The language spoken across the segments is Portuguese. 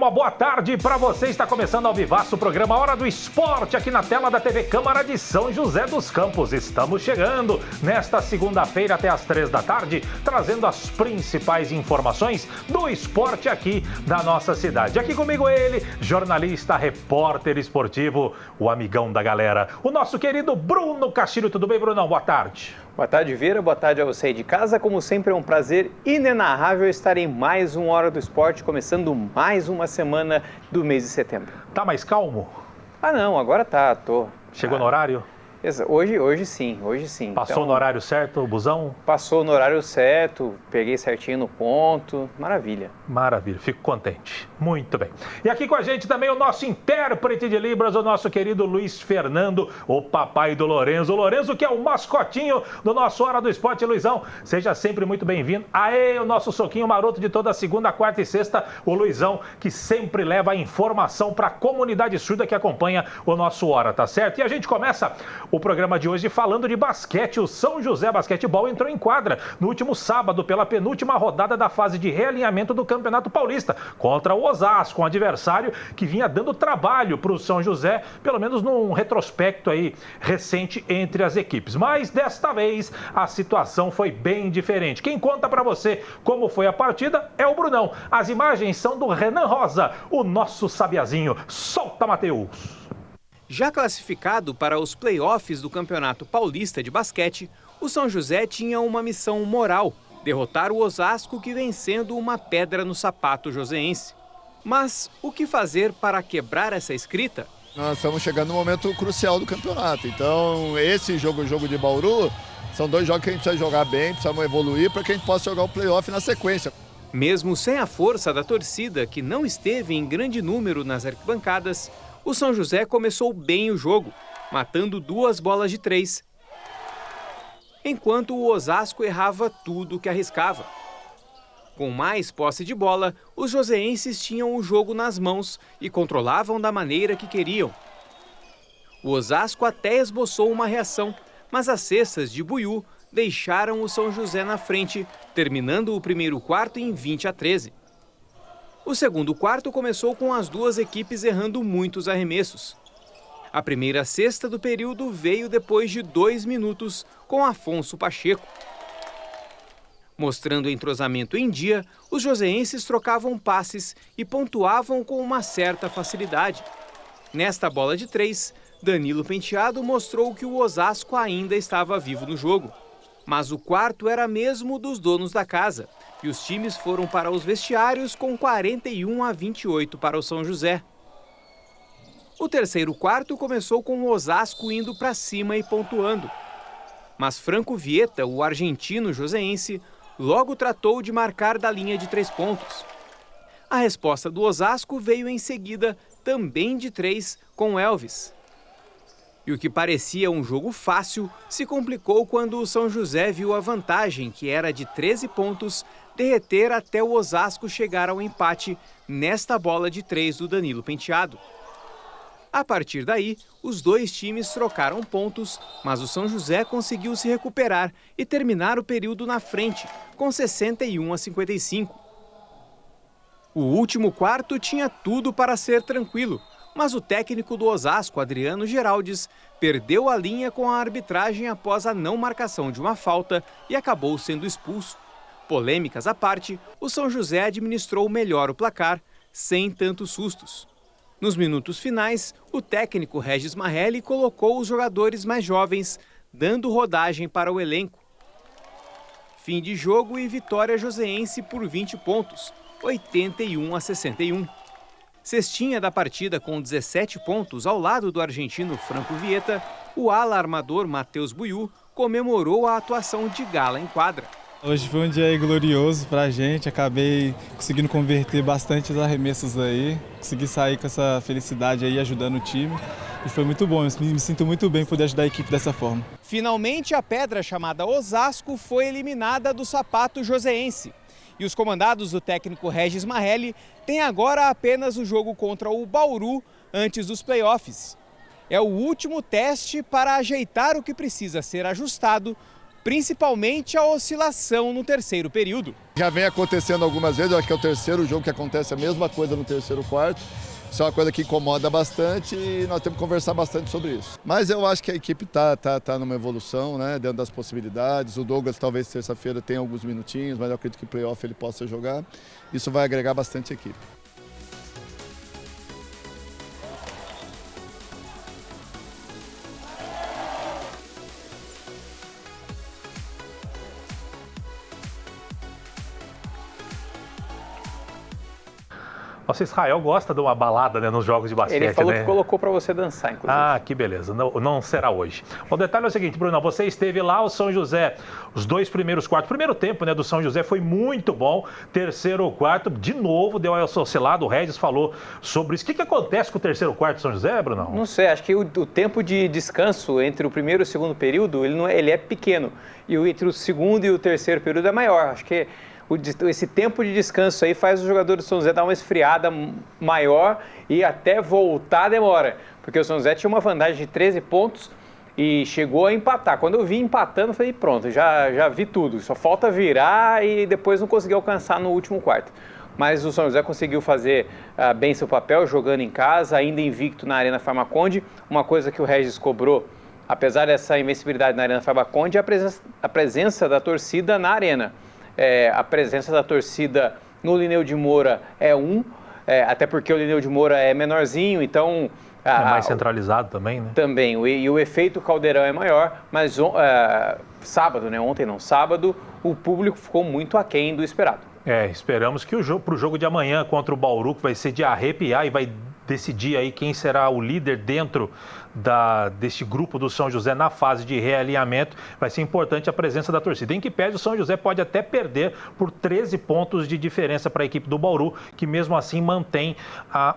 uma boa tarde para você. Está começando ao vivaço o programa Hora do Esporte aqui na tela da TV Câmara de São José dos Campos. Estamos chegando nesta segunda-feira até às 3 da tarde, trazendo as principais informações do esporte aqui da nossa cidade. Aqui comigo ele, jornalista, repórter esportivo, o amigão da galera, o nosso querido Bruno Castilho. Tudo bem, Brunão? Boa tarde. Boa tarde, Vieira. Boa tarde a você aí de casa. Como sempre, é um prazer inenarrável estar em mais um Hora do Esporte, começando mais uma semana do mês de setembro. Tá mais calmo? Ah, não, agora tá, Chegou no horário? Hoje sim. Passou então, no horário certo, o busão? Passou no horário certo, peguei certinho no ponto, maravilha. Maravilha, fico contente. Muito bem. E aqui com a gente também o nosso intérprete de Libras, o nosso querido Luiz Fernando, o papai do Lorenzo. O Lorenzo, que é o mascotinho do nosso Hora do Esporte. Luizão, seja sempre muito bem-vindo. Aê, o nosso soquinho maroto de toda segunda, quarta e sexta, o Luizão, que sempre leva a informação para a comunidade surda que acompanha o nosso Hora, tá certo? E a gente começa o programa de hoje falando de basquete. O São José Basquetebol entrou em quadra no último sábado pela penúltima rodada da fase de realinhamento do Campeonato Paulista contra o Osasco, um adversário que vinha dando trabalho para o São José, pelo menos num retrospecto aí recente entre as equipes. Mas desta vez a situação foi bem diferente. Quem conta para você como foi a partida é o Brunão. As imagens são do Renan Rosa, o nosso sabiazinho. Solta, Matheus! Já classificado para os playoffs do Campeonato Paulista de Basquete, o São José tinha uma missão moral: derrotar o Osasco, que vem sendo uma pedra no sapato joseense. Mas o que fazer para quebrar essa escrita? Nós estamos chegando no momento crucial do campeonato. Então, esse jogo, o jogo de Bauru, são dois jogos que a gente precisa jogar bem, precisamos evoluir para que a gente possa jogar o playoff na sequência. Mesmo sem a força da torcida, que não esteve em grande número nas arquibancadas, o São José começou bem o jogo, matando 2 bolas de 3, enquanto o Osasco errava tudo que arriscava. Com mais posse de bola, os joseenses tinham o jogo nas mãos e controlavam da maneira que queriam. O Osasco até esboçou uma reação, mas as cestas de Buiú deixaram o São José na frente, terminando o primeiro quarto em 20-13. O segundo quarto começou com as duas equipes errando muitos arremessos. A primeira cesta do período veio depois de 2 minutos com Afonso Pacheco. Mostrando entrosamento em dia, os joseenses trocavam passes e pontuavam com uma certa facilidade. Nesta bola de 3, Danilo Penteado mostrou que o Osasco ainda estava vivo no jogo. Mas o quarto era mesmo dos donos da casa, e os times foram para os vestiários com 41-28 para o São José. O terceiro quarto começou com o Osasco indo para cima e pontuando. Mas Franco Vieta, o argentino joseense, logo tratou de marcar da linha de 3 pontos. A resposta do Osasco veio em seguida, também de 3, com Elvis. E o que parecia um jogo fácil se complicou quando o São José viu a vantagem, que era de 13 pontos, derreter até o Osasco chegar ao empate nesta bola de 3 do Danilo Penteado. A partir daí, os dois times trocaram pontos, mas o São José conseguiu se recuperar e terminar o período na frente, com 61-55. O último quarto tinha tudo para ser tranquilo, mas o técnico do Osasco, Adriano Geraldes, perdeu a linha com a arbitragem após a não marcação de uma falta e acabou sendo expulso. Polêmicas à parte, o São José administrou melhor o placar, sem tantos sustos. Nos minutos finais, o técnico Regis Marrelli colocou os jogadores mais jovens, dando rodagem para o elenco. Fim de jogo e vitória joseense por 20 pontos, 81-61. Cestinha da partida com 17 pontos ao lado do argentino Franco Vieta, o ala armador Matheus Buiú comemorou a atuação de gala em quadra. Hoje foi um dia glorioso pra gente, acabei conseguindo converter bastante os arremessos aí, consegui sair com essa felicidade aí ajudando o time e foi muito bom, me sinto muito bem poder ajudar a equipe dessa forma. Finalmente a pedra chamada Osasco foi eliminada do sapato joseense. E os comandados do técnico Regis Marrelli têm agora apenas o jogo contra o Bauru antes dos playoffs. É o último teste para ajeitar o que precisa ser ajustado principalmente a oscilação no terceiro período. Já vem acontecendo algumas vezes, eu acho que é o terceiro jogo que acontece a mesma coisa no terceiro quarto. Isso é uma coisa que incomoda bastante e nós temos que conversar bastante sobre isso. Mas eu acho que a equipe tá numa evolução, né, dentro das possibilidades. O Douglas talvez terça-feira tenha alguns minutinhos, mas eu acredito que o playoff ele possa jogar. Isso vai agregar bastante a equipe. Nossa, Israel gosta de uma balada, né, nos jogos de basquete, Ele falou né? que colocou para você dançar, inclusive. Ah, que beleza. Não será hoje. O detalhe é o seguinte, Bruno, você esteve lá, o São José, os 2 primeiros quartos. Primeiro tempo, né, do São José foi muito bom. Terceiro quarto, de novo, deu essa oscilada. O Regis falou sobre isso. O que acontece com o terceiro quarto do São José, Bruno? Não sei, acho que o tempo de descanso entre o primeiro e o segundo período, ele é pequeno. E entre o segundo e o terceiro período é maior. Acho que esse tempo de descanso aí faz o jogador do São José dar uma esfriada maior e até voltar demora. Porque o São José tinha uma vantagem de 13 pontos e chegou a empatar. Quando eu vi empatando, eu falei, pronto, já vi tudo. Só falta virar e depois não conseguiu alcançar no último quarto. Mas o São José conseguiu fazer bem seu papel, jogando em casa, ainda invicto na Arena Farmaconde. Uma coisa que o Regis cobrou, apesar dessa invencibilidade na Arena Farmaconde, é a presença da torcida na arena. A presença da torcida no Lineu de Moura até porque o Lineu de Moura é menorzinho, então... É mais centralizado também, né? Também, e o efeito Caldeirão é maior, mas sábado, né? Ontem não, sábado, o público ficou muito aquém do esperado. Esperamos que pro jogo de amanhã contra o Bauru, que vai ser de arrepiar e vai decidir aí quem será o líder dentro deste grupo do São José na fase de realinhamento, vai ser importante a presença da torcida. Em que pese, o São José pode até perder por 13 pontos de diferença para a equipe do Bauru, que mesmo assim mantém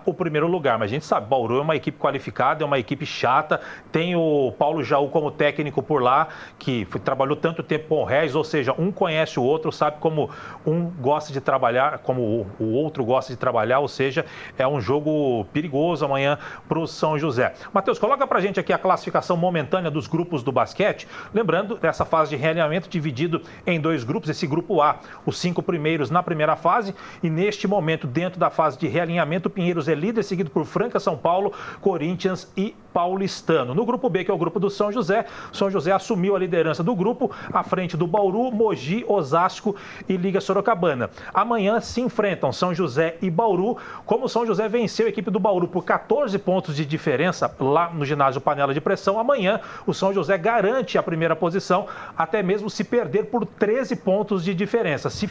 o primeiro lugar. Mas a gente sabe, Bauru é uma equipe qualificada, é uma equipe chata, tem o Paulo Jaú como técnico por lá, que trabalhou tanto tempo com o Regis, ou seja, um conhece o outro, sabe como um gosta de trabalhar, como o outro gosta de trabalhar, ou seja, é um jogo perigoso amanhã para o São José. Matheus, coloca pra gente aqui a classificação momentânea dos grupos do basquete. Lembrando, dessa fase de realinhamento dividido em 2 grupos. Esse grupo A, os 5 primeiros na primeira fase. E neste momento, dentro da fase de realinhamento, o Pinheiros é líder, seguido por Franca, São Paulo, Corinthians e Paulistano. No grupo B, que é o grupo do São José assumiu a liderança do grupo, à frente do Bauru, Mogi, Osasco e Liga Sorocabana. Amanhã se enfrentam São José e Bauru. Como o São José venceu a equipe do Bauru por 14 pontos de diferença lá no ginásio Panela de Pressão, amanhã o São José garante a primeira posição, até mesmo se perder por 13 pontos de diferença. Se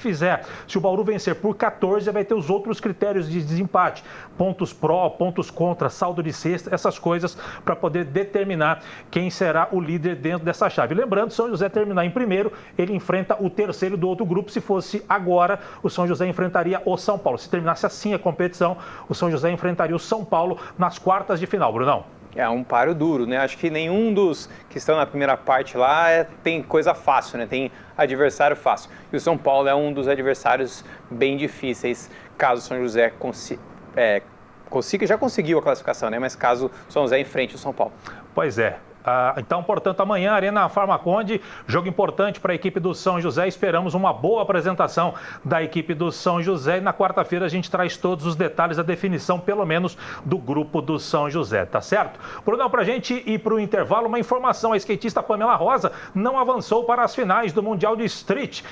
o Bauru vencer por 14, vai ter os outros critérios de desempate, pontos pró, pontos contra, saldo de cesta, essas coisas para poder determinar quem será o líder dentro dessa chave. Lembrando, se o São José terminar em primeiro, ele enfrenta o terceiro do outro grupo. Se fosse agora, o São José enfrentaria o São Paulo. Se terminasse assim a competição, o São José enfrentaria o São Paulo nas quartas de final, Brunão. É um páreo duro, né? Acho que nenhum dos que estão na primeira parte lá tem coisa fácil, né? Tem adversário fácil. E o São Paulo é um dos adversários bem difíceis, caso o São José já conseguiu a classificação, né? Mas caso o São José enfrente o São Paulo. Pois é. Então, portanto, amanhã, Arena Farmaconde, jogo importante para a equipe do São José. Esperamos uma boa apresentação da equipe do São José. E na quarta-feira a gente traz todos os detalhes da definição, pelo menos, do grupo do São José, tá certo? Brunão, para a gente ir para o intervalo, uma informação: a skatista Pamela Rosa não avançou para as finais do Mundial de Skate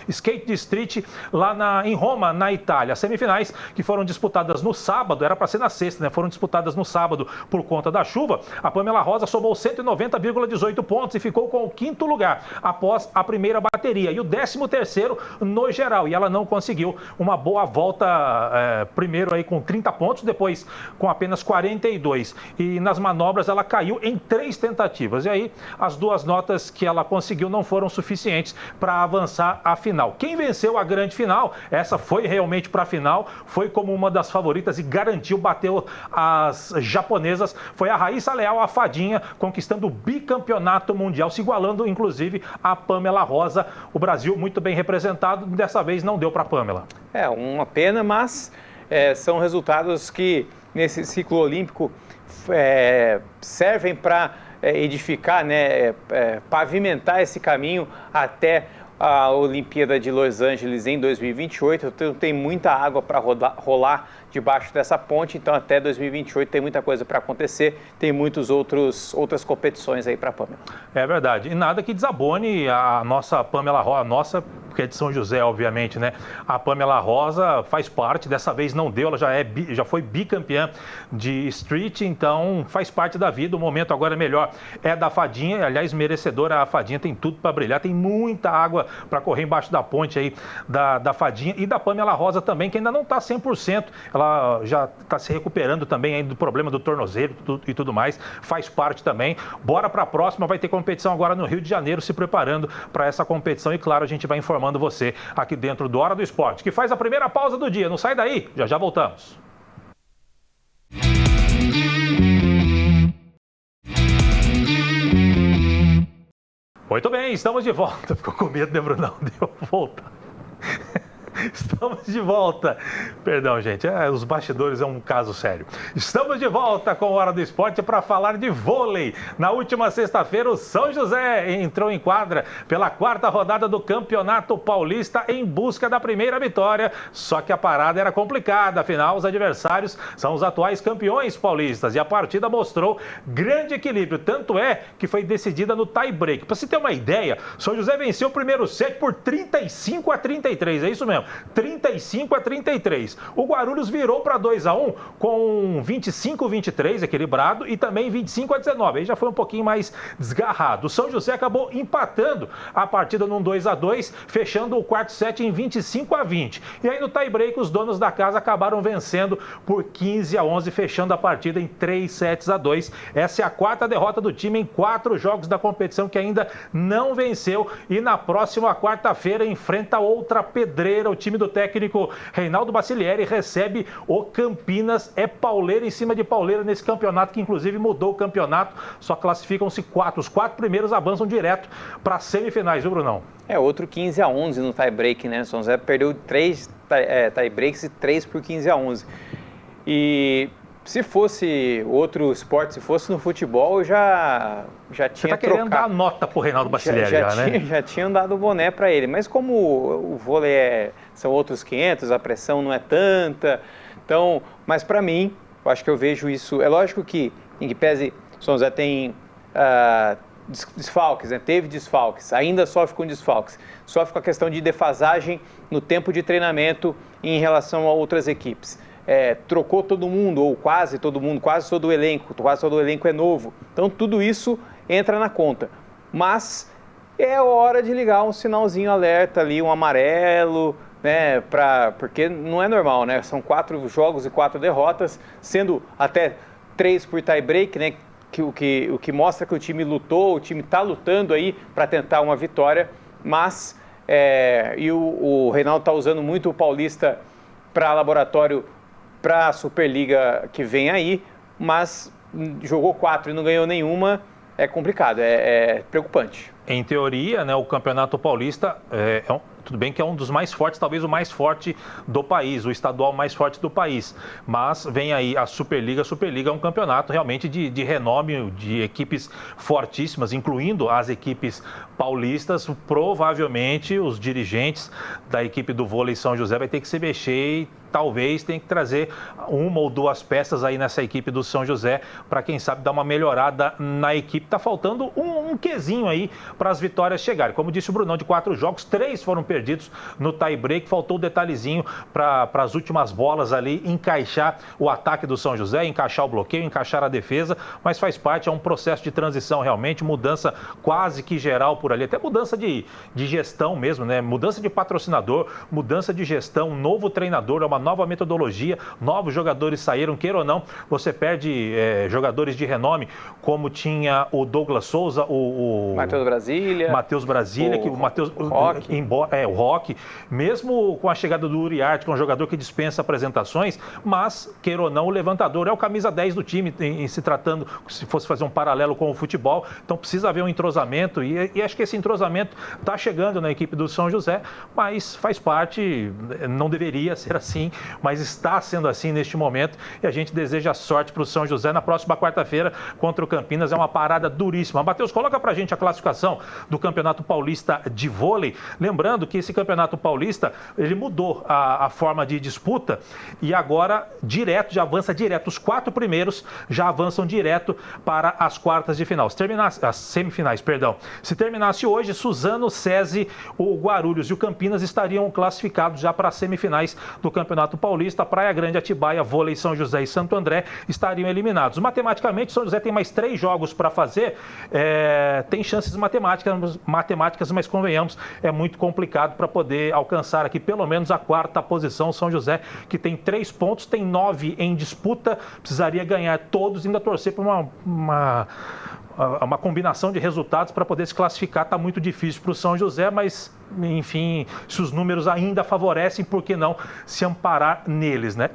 de Street, lá em Roma, na Itália. As semifinais, que foram disputadas no sábado, era para ser na sexta, né? Foram disputadas no sábado por conta da chuva. A Pamela Rosa somou 190,18 pontos e ficou com o 5º lugar após a primeira bateria e o 13º no geral, e ela não conseguiu uma boa volta, primeiro aí com 30 pontos, depois com apenas 42, e nas manobras ela caiu em 3 tentativas, e aí as 2 notas que ela conseguiu não foram suficientes para avançar à final. Quem venceu a grande final, essa foi realmente para a final, foi como uma das favoritas e bateu as japonesas, foi a Raíssa Leal, a fadinha, conquistando o bicampeonato mundial, se igualando inclusive a Pamela Rosa. O Brasil muito bem representado, dessa vez não deu para a Pamela. Uma pena, mas são resultados que nesse ciclo olímpico servem para edificar, né, pavimentar esse caminho até a Olimpíada de Los Angeles em 2028. Então tem muita água para rolar debaixo dessa ponte, então até 2028 tem muita coisa para acontecer, tem outras competições aí para a Pamela. É verdade, e nada que desabone a nossa Pamela Rosa, nossa, porque é de São José, obviamente, né? A Pamela Rosa faz parte, dessa vez não deu, ela já foi bicampeã de street, então faz parte da vida, o momento agora é melhor. É da Fadinha, aliás, merecedora, a Fadinha tem tudo para brilhar, tem muita água para correr embaixo da ponte aí da Fadinha e da Pamela Rosa também, que ainda não está 100%, ela já está se recuperando também aí do problema do tornozelo e tudo mais, faz parte também. Bora para a próxima, vai ter competição agora no Rio de Janeiro, se preparando para essa competição e claro, a gente vai informando você aqui dentro do Hora do Esporte, que faz a primeira pausa do dia. Não sai daí, já voltamos. Muito bem, estamos de volta. Ficou com medo, né, Brunão? Deu volta. Estamos de volta. Perdão, gente, os bastidores é um caso sério. Estamos de volta com a Hora do Esporte para falar de vôlei. Na última sexta-feira, o São José entrou em quadra pela 4ª rodada do Campeonato Paulista em busca da primeira vitória. Só que a parada era complicada, afinal, os adversários são os atuais campeões paulistas e a partida mostrou grande equilíbrio. Tanto é que foi decidida no tie-break. Para você ter uma ideia, São José venceu o primeiro set por 35-33, é isso mesmo. 35-33. O Guarulhos virou para 2-1 com 25-23 equilibrado e também 25-19. Aí já foi um pouquinho mais desgarrado. O São José acabou empatando a partida num 2-2, fechando o quarto set em 25-20. E aí no tie-break os donos da casa acabaram vencendo por 15-11, fechando a partida em 3-2. Essa é a 4ª derrota do time em 4 jogos da competição que ainda não venceu e na próxima quarta-feira enfrenta outra pedreira. O time do técnico Reinaldo Bacilieri recebe o Campinas. É pauleira em cima de pauleira nesse campeonato, que inclusive mudou o campeonato. Só classificam-se 4. Os 4 primeiros avançam direto para as semifinais, viu, Brunão? Outro 15-11 no tie-break, né? São José perdeu 3 tie-breaks e 3 por 15-11. E se fosse outro esporte, se fosse no futebol, eu já tinha trocado. Você tá querendo dar nota pro Reinaldo Bacilieri né? Já tinham dado o boné para ele. Mas como o vôlei são outros 500, a pressão não é tanta. Então, mas para mim, eu acho que eu vejo isso. É lógico que, em que pese, o São José tem desfalques, né? Teve desfalques, ainda sofre com desfalques. Sofre com a questão de defasagem no tempo de treinamento em relação a outras equipes. Trocou todo mundo, ou quase todo mundo, quase todo o elenco é novo. Então tudo isso entra na conta. Mas é hora de ligar um sinalzinho alerta ali, um amarelo, né? Porque não é normal, né? São 4 jogos e 4 derrotas, sendo até 3 por tie-break, né? O que mostra que o time lutou, o time está lutando aí para tentar uma vitória, mas o Reinaldo está usando muito o Paulista para laboratório para a Superliga que vem aí, mas jogou 4 e não ganhou nenhuma, é complicado, é preocupante. Em teoria, né, o Campeonato Paulista tudo bem que é um dos mais fortes, talvez o mais forte do país, o estadual mais forte do país. Mas vem aí a Superliga. A Superliga é um campeonato realmente de renome, de equipes fortíssimas, incluindo as equipes paulistas. Provavelmente os dirigentes da equipe do vôlei São José vai ter que se mexer e talvez tenha que trazer 1 ou 2 peças aí nessa equipe do São José para, quem sabe, dar uma melhorada na equipe. Tá faltando um quezinho aí para as vitórias chegarem. Como disse o Brunão, de 4 jogos, 3 foram perdidos no tie-break. Faltou o detalhezinho para as últimas bolas ali encaixar o ataque do São José, encaixar o bloqueio, encaixar a defesa, mas faz parte, é um processo de transição realmente, mudança quase que geral por ali, até mudança de gestão mesmo, né? Mudança de patrocinador, mudança de gestão, um novo treinador, é uma nova metodologia, novos jogadores saíram, queira ou não, você perde jogadores de renome, como tinha o Douglas Souza, o Matheus Brasília, que o Matheus, o Roque, mesmo com a chegada do Uriarte, que é um jogador que dispensa apresentações, mas, queira ou não, o levantador é o camisa 10 do time, em se tratando, se fosse fazer um paralelo com o futebol, então precisa haver um entrosamento, e acho que esse entrosamento está chegando na equipe do São José, mas faz parte, não deveria ser assim, mas está sendo assim neste momento, e a gente deseja sorte para o São José na próxima quarta-feira contra o Campinas. É uma parada duríssima. Matheus, coloca pra gente a classificação do Campeonato Paulista de vôlei. Lembrando que esse Campeonato Paulista, ele mudou a forma de disputa e agora já avança direto. Os 4 primeiros já avançam direto para as quartas de final. As semifinais, perdão. Se terminasse hoje, Suzano, SESI, o Guarulhos e o Campinas estariam classificados já para as semifinais do Campeonato Paulista. Praia Grande, Atibaia, Vôlei, São José e Santo André estariam eliminados. Matematicamente, São José tem mais 3 jogos para fazer, tem chances matemáticas, mas convenhamos, é muito complicado para poder alcançar aqui pelo menos a 4ª posição. São José, que tem 3 pontos, tem 9 em disputa, precisaria ganhar todos e ainda torcer por uma combinação de resultados para poder se classificar. Está muito difícil para o São José, mas enfim, se os números ainda favorecem, por que não se amparar neles, né?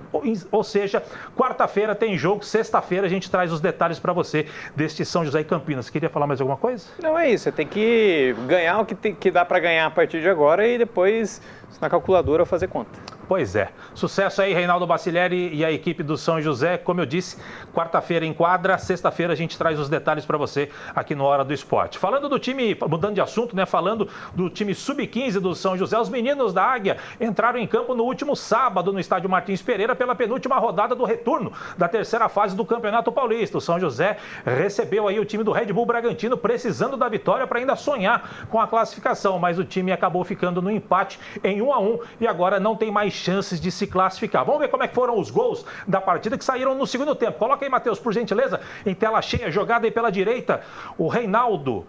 Ou seja, quarta-feira tem jogo, sexta-feira a gente traz os detalhes para você deste São José e Campinas. Você queria falar mais alguma coisa? Não, é isso, você tem que ganhar o que dá para ganhar a partir de agora e depois na calculadora fazer conta. Pois é. Sucesso aí, Reinaldo Bacilieri e a equipe do São José. Como eu disse, quarta-feira em quadra, sexta-feira a gente traz os detalhes para você aqui no Hora do Esporte. Falando do time, mudando de assunto, né? Falando do time sub-15 do São José, os meninos da Águia entraram em campo no último sábado no estádio Martins Pereira pela penúltima rodada do retorno da 3ª fase do Campeonato Paulista. O São José recebeu aí o time do Red Bull Bragantino precisando da vitória para ainda sonhar com a classificação, mas o time acabou ficando no empate em 1-1 e agora não tem mais chances de se classificar. Vamos ver como é que foram os gols da partida que saíram no segundo tempo. Coloca aí, Matheus, por gentileza, em tela cheia, jogada aí pela direita, o Reinaldo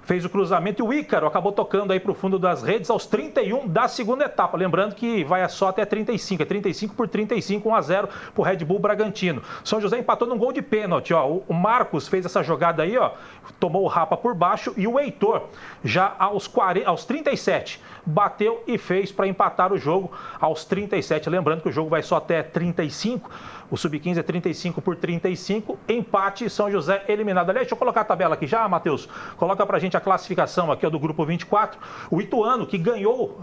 fez o cruzamento e o Ícaro acabou tocando aí para o fundo das redes aos 31 da segunda etapa. Lembrando que vai só até 35, é 35-35, 1-0 para o Red Bull Bragantino. São José empatou num gol de pênalti, ó. O Marcos fez essa jogada aí, ó, tomou o rapa por baixo e o Heitor, já aos 37, bateu e fez para empatar o jogo aos 37. Lembrando que o jogo vai só até 35. O Sub-15 é 35-35, empate, São José eliminado. Aliás, deixa eu colocar a tabela aqui já, Matheus. Coloca pra gente a classificação aqui, ó, do grupo 24. O Ituano, que ganhou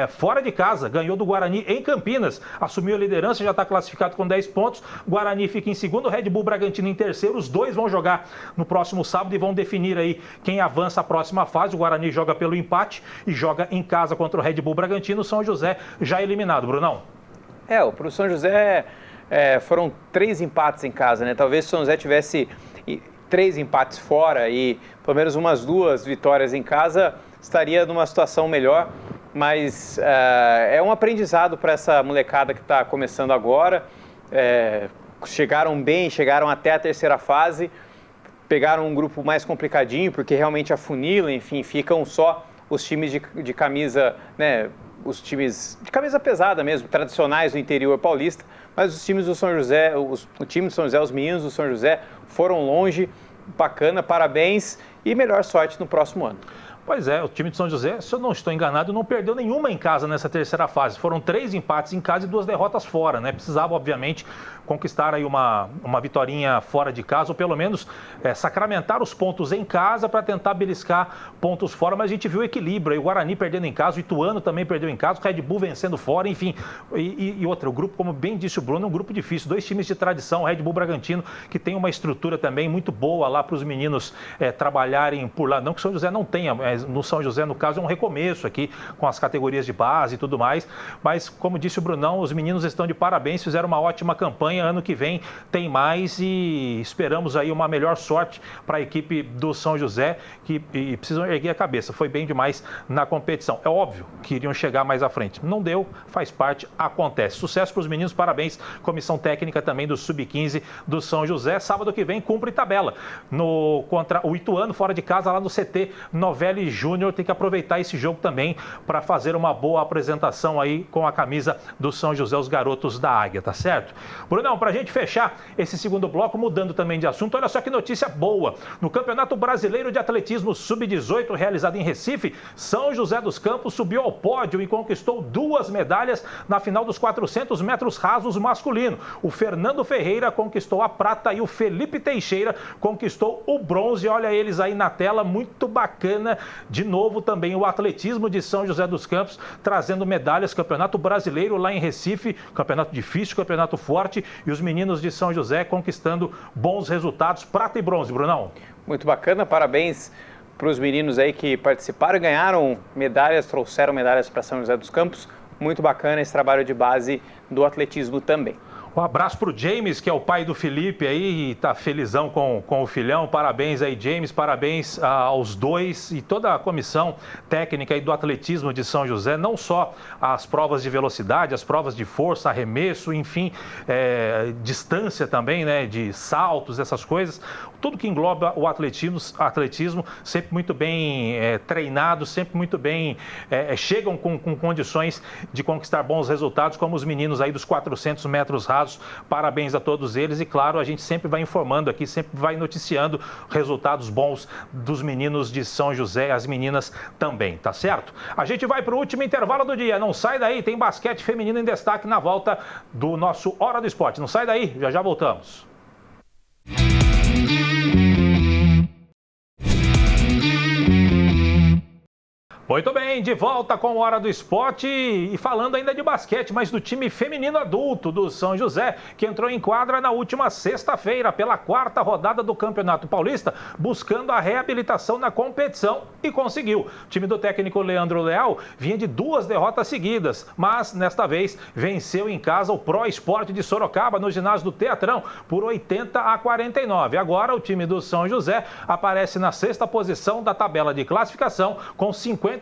fora de casa, ganhou do Guarani em Campinas, assumiu a liderança, já está classificado com 10 pontos. Guarani fica em segundo, Red Bull Bragantino em terceiro. Os dois vão jogar no próximo sábado e vão definir aí quem avança a próxima fase. O Guarani joga pelo empate e joga em casa contra o Red Bull Bragantino. São José já eliminado, Brunão. Pro São José foram 3 empates em casa, né? Talvez o São José tivesse 3 empates fora e pelo menos umas 2 vitórias em casa, estaria numa situação melhor, mas é um aprendizado para essa molecada que está começando agora. Chegaram bem, chegaram até a 3ª fase, pegaram um grupo mais complicadinho, porque realmente afunilam, enfim, ficam só os times de camisa, né? Os times de camisa pesada mesmo, tradicionais do interior paulista, mas os times do São José, o time do São José, os meninos do São José foram longe, bacana, parabéns e melhor sorte no próximo ano. Pois é, o time de São José, se eu não estou enganado, não perdeu nenhuma em casa nessa 3ª fase. Foram 3 empates em casa e 2 derrotas fora, né? Precisava, obviamente, conquistar aí uma vitorinha fora de casa, ou pelo menos sacramentar os pontos em casa para tentar beliscar pontos fora, mas a gente viu o equilíbrio aí, o Guarani perdendo em casa, o Ituano também perdeu em casa, o Red Bull vencendo fora, enfim. E outra, o grupo, como bem disse o Bruno, é um grupo difícil, 2 times de tradição, o Red Bull Bragantino, que tem uma estrutura também muito boa lá para os meninos trabalharem por lá, não que o São José não tenha, no São José, no caso, é um recomeço aqui com as categorias de base e tudo mais, mas como disse o Brunão, os meninos estão de parabéns, fizeram uma ótima campanha, ano que vem tem mais e esperamos aí uma melhor sorte para a equipe do São José, que precisam erguer a cabeça, foi bem demais na competição. É óbvio que iriam chegar mais à frente, não deu, faz parte, acontece. Sucesso para os meninos, parabéns, comissão técnica também do Sub-15 do São José. Sábado que vem cumpre tabela contra o Ituano, fora de casa, lá no CT Novelli time júnior tem que aproveitar esse jogo também para fazer uma boa apresentação aí com a camisa do São José, os garotos da Águia, tá certo? Brunão, para a gente fechar esse segundo bloco, mudando também de assunto, olha só que notícia boa. No Campeonato Brasileiro de Atletismo Sub-18, realizado em Recife, São José dos Campos subiu ao pódio e conquistou 2 medalhas na final dos 400 metros rasos masculino. O Fernando Ferreira conquistou a prata e o Felipe Teixeira conquistou o bronze. Olha eles aí na tela, muito bacana. De novo também o atletismo de São José dos Campos trazendo medalhas. Campeonato Brasileiro lá em Recife, campeonato difícil, campeonato forte, e os meninos de São José conquistando bons resultados, prata e bronze, Brunão. Muito bacana, parabéns para os meninos aí que participaram, ganharam medalhas, trouxeram medalhas para São José dos Campos. Muito bacana esse trabalho de base do atletismo também. Um abraço para o James, que é o pai do Felipe aí, e tá felizão com o filhão. Parabéns aí, James, parabéns aos dois e toda a comissão técnica aí do atletismo de São José. Não só as provas de velocidade, as provas de força, arremesso, enfim, distância também, né, de saltos, essas coisas. Tudo que engloba o atletismo sempre muito bem treinado, sempre muito bem, chegam com condições de conquistar bons resultados, como os meninos aí dos 400 metros rasos. Parabéns a todos eles e, claro, a gente sempre vai informando aqui, sempre vai noticiando resultados bons dos meninos de São José, as meninas também, tá certo? A gente vai para o último intervalo do dia, não sai daí, tem basquete feminino em destaque na volta do nosso Hora do Esporte. Não sai daí, já voltamos. Muito bem, de volta com a Hora do Esporte e falando ainda de basquete, mas do time feminino adulto do São José, que entrou em quadra na última sexta-feira pela 4ª rodada do Campeonato Paulista, buscando a reabilitação na competição e conseguiu. O time do técnico Leandro Leal vinha de 2 derrotas seguidas, mas nesta vez venceu em casa o Pro Esporte de Sorocaba no ginásio do Teatrão por 80-49. Agora o time do São José aparece na 6ª posição da tabela de classificação com 50%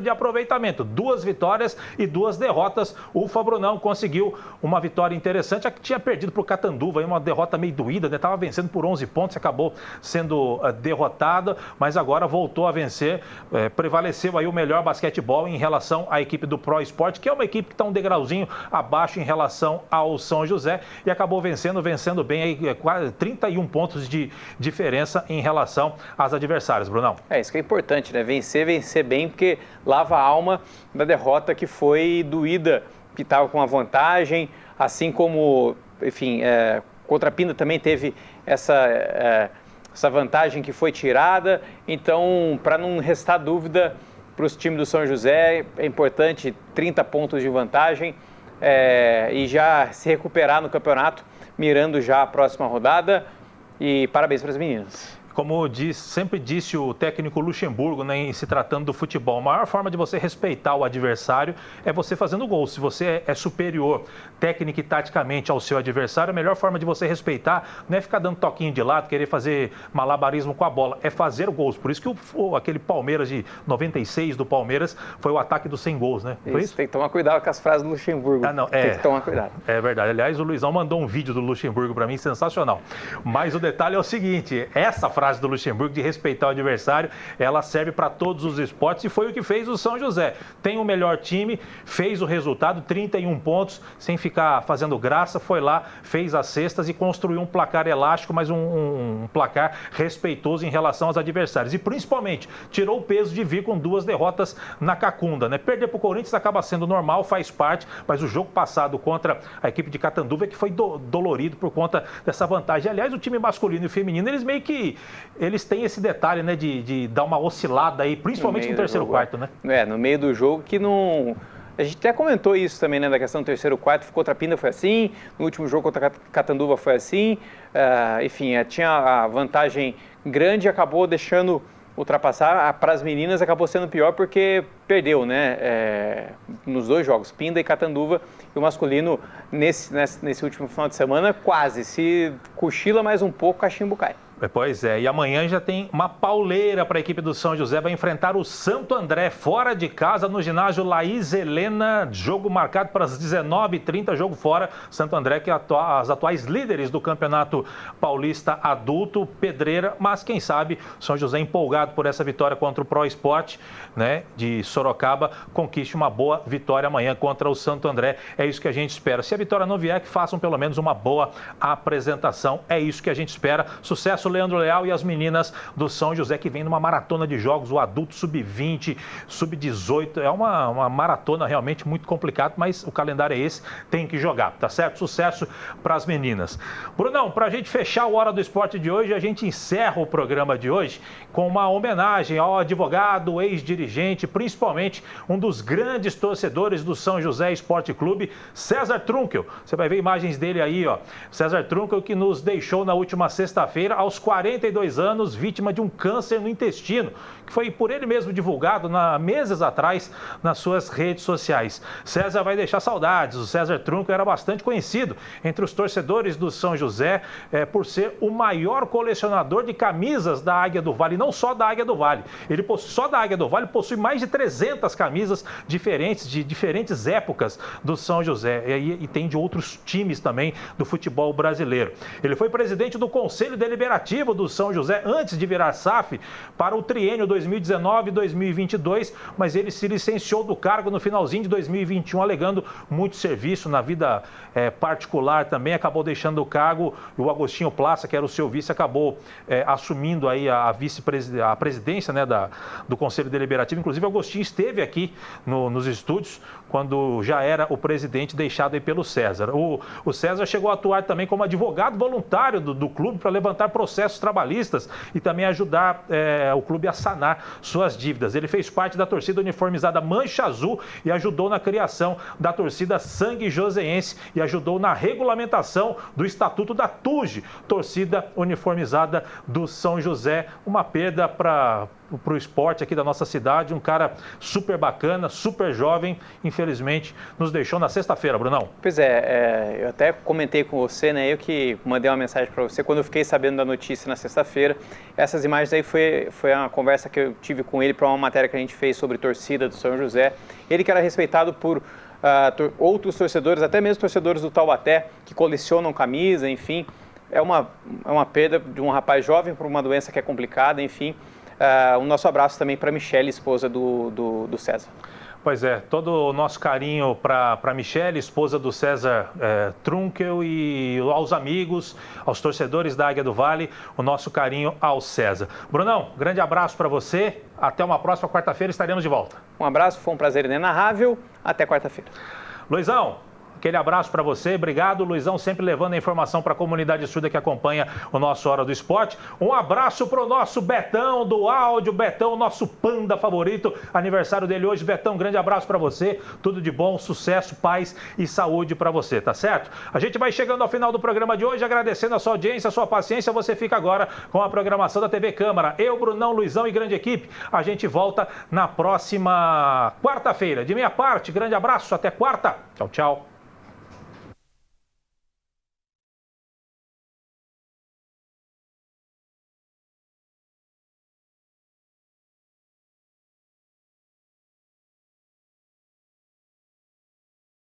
de aproveitamento, 2 vitórias e 2 derrotas. O Fabrunão conseguiu uma vitória interessante, a que tinha perdido para o Catanduva, uma derrota meio doída, estava vencendo por 11 pontos, acabou sendo derrotada, mas agora voltou a vencer, prevaleceu aí o melhor basquetebol em relação à equipe do Pro Esporte, que é uma equipe que está um degrauzinho abaixo em relação ao São José, e acabou vencendo bem, aí, quase 31 pontos de diferença em relação às adversárias, Brunão. Isso que é importante, né? Vencer bem, porque lava a alma da derrota que foi doída, que estava com a vantagem, assim como, enfim, contra a Pinda também teve essa vantagem que foi tirada. Então, para não restar dúvida para os times do São José, é importante 30 pontos de vantagem e já se recuperar no campeonato, mirando já a próxima rodada. E parabéns para as meninas. Como sempre disse o técnico Luxemburgo, né, em se tratando do futebol, a maior forma de você respeitar o adversário é você fazendo gol. Se você é superior técnica e taticamente ao seu adversário, a melhor forma de você respeitar não é ficar dando toquinho de lado, querer fazer malabarismo com a bola, é fazer gols. Por isso que aquele Palmeiras de 96 do Palmeiras foi o ataque dos 100 gols, né? Foi isso? Tem que tomar cuidado com as frases do Luxemburgo. Tem que tomar cuidado. É verdade. Aliás, o Luizão mandou um vídeo do Luxemburgo para mim, sensacional. Mas o detalhe é o seguinte, essa frase do Luxemburgo de respeitar o adversário, ela serve para todos os esportes e foi o que fez o São José. Tem o melhor time, fez o resultado, 31 pontos, sem ficar fazendo graça, foi lá, fez as cestas e construiu um placar elástico, mas um placar respeitoso em relação aos adversários. E principalmente, tirou o peso de vir com 2 derrotas na Cacunda, né? Perder para o Corinthians acaba sendo normal, faz parte, mas o jogo passado contra a equipe de Catanduva é que foi dolorido por conta dessa vantagem. Aliás, o time masculino e feminino, eles têm esse detalhe, né, de dar uma oscilada aí, principalmente no terceiro quarto, né? No meio do jogo que não... A gente até comentou isso também, né, da questão do terceiro quarto, contra a Pinda foi assim, no último jogo contra a Catanduva foi assim, enfim, tinha a vantagem grande, acabou deixando ultrapassar, para as meninas acabou sendo pior porque perdeu, né, nos 2 jogos, Pinda e Catanduva, e o masculino nesse último final de semana quase, se cochila mais um pouco, cachimbo cai. Pois é, e amanhã já tem uma pauleira para a equipe do São José, vai enfrentar o Santo André fora de casa no ginásio Laís Helena, jogo marcado para as 19h30, jogo fora. Santo André que é as atuais líderes do Campeonato Paulista Adulto, pedreira, mas quem sabe São José empolgado por essa vitória contra o Pro Esporte, né, de Sorocaba, conquiste uma boa vitória amanhã contra o Santo André. É isso que a gente espera. Se a vitória não vier, que façam pelo menos uma boa apresentação. É isso que a gente espera. Sucesso, Leandro Leal e as meninas do São José, que vem numa maratona de jogos, o adulto sub-20, sub-18, é uma maratona realmente muito complicada, mas o calendário é esse, tem que jogar, tá certo? Sucesso para as meninas. Brunão, para a gente fechar o Hora do Esporte de hoje, a gente encerra o programa de hoje com uma homenagem ao advogado, ex-dirigente, principalmente um dos grandes torcedores do São José Esporte Clube, César Trunkel. Você vai ver imagens dele aí, ó. César Trunkel, que nos deixou na última sexta-feira, aos 42 anos, vítima de um câncer no intestino, que foi por ele mesmo divulgado meses atrás nas suas redes sociais. César vai deixar saudades. O César Trunkel era bastante conhecido entre os torcedores do São José por ser o maior colecionador de camisas da Águia do Vale, não só da Águia do Vale. Ele só da Águia do Vale possui mais de 300 camisas diferentes, de diferentes épocas do São José, e tem de outros times também do futebol brasileiro. Ele foi presidente do Conselho Deliberativo do São José antes de virar SAF para o triênio 2019-2022, mas ele se licenciou do cargo no finalzinho de 2021, alegando muito serviço na vida particular também, acabou deixando o cargo. O Agostinho Plaça, que era o seu vice, acabou assumindo aí a presidência, né, do Conselho Deliberativo. Inclusive, o Agostinho esteve aqui nos estúdios quando já era o presidente, deixado aí pelo César. O César chegou a atuar também como advogado voluntário do clube para levantar processos trabalhistas e também ajudar o clube a sanar suas dívidas. Ele fez parte da torcida uniformizada Mancha Azul e ajudou na criação da torcida Sangue Joseense e ajudou na regulamentação do Estatuto da TUJ, torcida uniformizada do São José. Uma perda para o esporte aqui da nossa cidade, um cara super bacana, super jovem, infelizmente nos deixou na sexta-feira, Brunão. Pois é, eu até comentei com você, né, eu que mandei uma mensagem para você quando eu fiquei sabendo da notícia na sexta-feira. Essas imagens aí foi uma conversa que eu tive com ele para uma matéria que a gente fez sobre torcida do São José. Ele que era respeitado por outros torcedores, até mesmo torcedores do Taubaté, que colecionam camisa, enfim. É uma perda de um rapaz jovem por uma doença que é complicada, enfim. O nosso abraço também para a Michele, esposa do César. Pois é, todo o nosso carinho para a Michele, esposa do César Trunkel, e aos amigos, aos torcedores da Águia do Vale, o nosso carinho ao César. Brunão, grande abraço para você, até uma próxima quarta-feira, estaremos de volta. Um abraço, foi um prazer inenarrável, até quarta-feira. Luizão, aquele abraço para você, obrigado. Luizão sempre levando a informação para a comunidade surda que acompanha o nosso Hora do Esporte. Um abraço para o nosso Betão do áudio, Betão, nosso panda favorito, aniversário dele hoje. Betão, grande abraço para você, tudo de bom, sucesso, paz e saúde para você, tá certo? A gente vai chegando ao final do programa de hoje, agradecendo a sua audiência, a sua paciência. Você fica agora com a programação da TV Câmara. Eu, Brunão, Luizão e grande equipe, a gente volta na próxima quarta-feira. De minha parte, grande abraço, até quarta. Tchau, tchau.